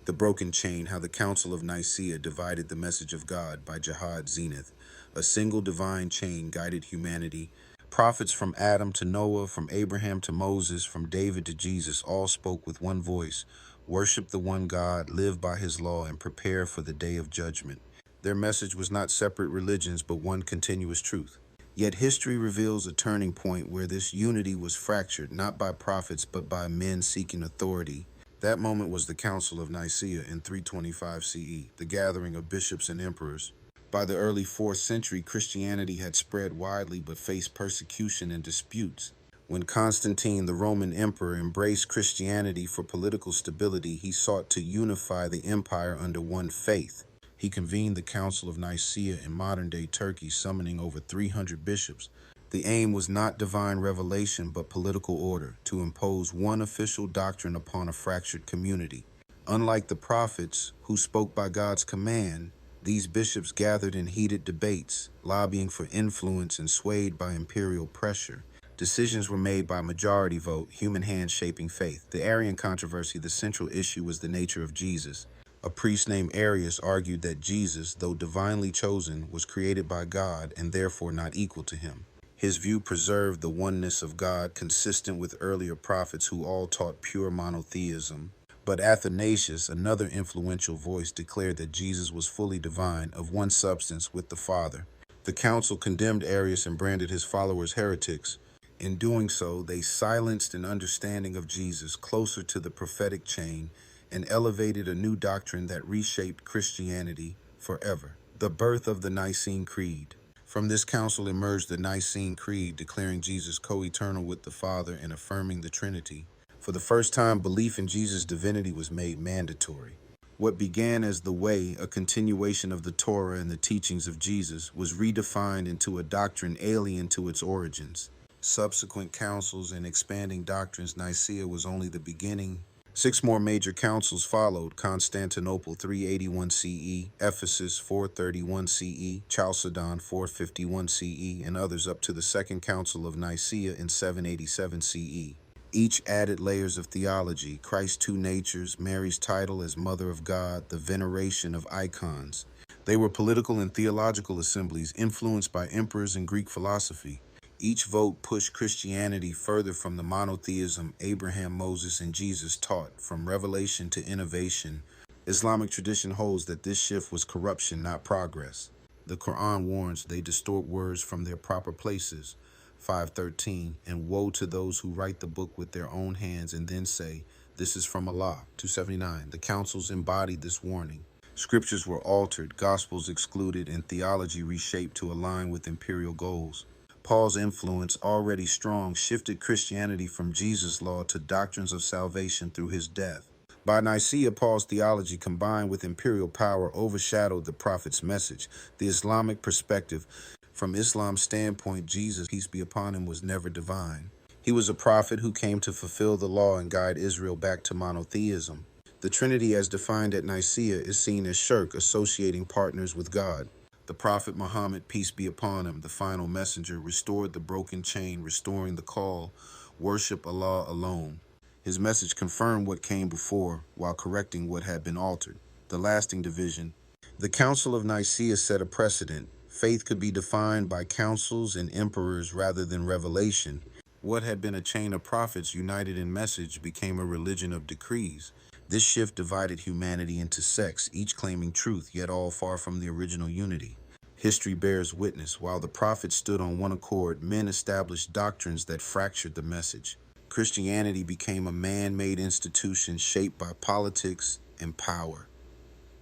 The Broken Chain, How the Council of Nicaea Divided the Message of God by Jihad Zenith. A single divine chain guided humanity. Prophets from Adam to Noah, from Abraham to Moses, from David to Jesus, all spoke with one voice. Worship the one God, live by his law, and prepare for the day of judgment. Their message was not separate religions, but one continuous truth. Yet history reveals a turning point where this unity was fractured, not by prophets, but by men seeking authority. That moment was the Council of Nicaea in 325 CE, the gathering of bishops and emperors. By the early 4th century, Christianity had spread widely but faced persecution and disputes. When Constantine, the Roman emperor, embraced Christianity for political stability, he sought to unify the empire under one faith. He convened the Council of Nicaea in modern-day Turkey, summoning over 300 bishops. The aim was not divine revelation, but political order, to impose one official doctrine upon a fractured community. Unlike the prophets, who spoke by God's command, these bishops gathered in heated debates, lobbying for influence and swayed by imperial pressure. Decisions were made by majority vote, human hands shaping faith. The Arian controversy, the central issue was the nature of Jesus. A priest named Arius argued that Jesus, though divinely chosen, was created by God and therefore not equal to him. His view preserved the oneness of God, consistent with earlier prophets who all taught pure monotheism. But Athanasius, another influential voice, declared that Jesus was fully divine, of one substance with the Father. The council condemned Arius and branded his followers heretics. In doing so, they silenced an understanding of Jesus closer to the prophetic chain and elevated a new doctrine that reshaped Christianity forever. The birth of the Nicene Creed. From this council emerged the Nicene Creed, declaring Jesus co-eternal with the Father and affirming the Trinity. For the first time, belief in Jesus' divinity was made mandatory. What began as the way, a continuation of the Torah and the teachings of Jesus, was redefined into a doctrine alien to its origins. Subsequent councils and expanding doctrines, Nicaea was only the beginning. 6 more major councils followed: Constantinople 381 CE, Ephesus 431 CE, Chalcedon 451 CE, and others up to the Second Council of Nicaea in 787 CE. Each added layers of theology: Christ's two natures, Mary's title as Mother of God, the veneration of icons. They were political and theological assemblies influenced by emperors and Greek philosophy. Each vote pushed Christianity further from the monotheism Abraham, Moses, and Jesus taught, from revelation to innovation. Islamic tradition holds that this shift was corruption, not progress. The Quran warns they distort words from their proper places, 5:13, and woe to those who write the book with their own hands and then say, "This is from Allah," 279. The councils embodied this warning. Scriptures were altered, gospels excluded, and theology reshaped to align with imperial goals. Paul's influence, already strong, shifted Christianity from Jesus' law to doctrines of salvation through his death. By Nicaea, Paul's theology, combined with imperial power, overshadowed the prophet's message. The Islamic perspective: from Islam's standpoint, Jesus, peace be upon him, was never divine. He was a prophet who came to fulfill the law and guide Israel back to monotheism. The Trinity, as defined at Nicaea, is seen as shirk, associating partners with God. The Prophet Muhammad, peace be upon him, the final messenger, restored the broken chain, restoring the call: worship Allah alone. His message confirmed what came before, while correcting what had been altered. The lasting division. The Council of Nicaea set a precedent. Faith could be defined by councils and emperors rather than revelation. What had been a chain of prophets united in message became a religion of decrees. This shift divided humanity into sects, each claiming truth, yet all far from the original unity. History bears witness. While the prophets stood on one accord, men established doctrines that fractured the message. Christianity became a man-made institution shaped by politics and power.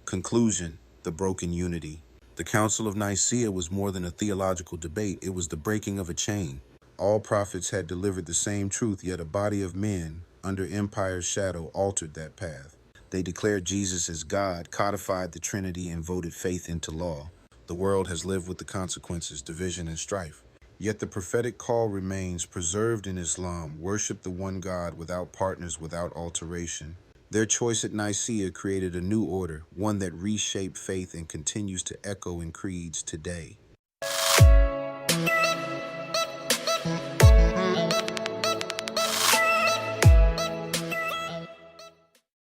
Conclusion: the broken unity. The Council of Nicaea was more than a theological debate. It was the breaking of a chain. All prophets had delivered the same truth, yet a body of men, under empire's shadow, altered that path. They declared Jesus as God, codified the Trinity, and voted faith into law. The world has lived with the consequences, division, and strife. Yet the prophetic call remains preserved in Islam: worship the one God, without partners, without alteration. Their choice at Nicaea created a new order, one that reshaped faith and continues to echo in creeds today.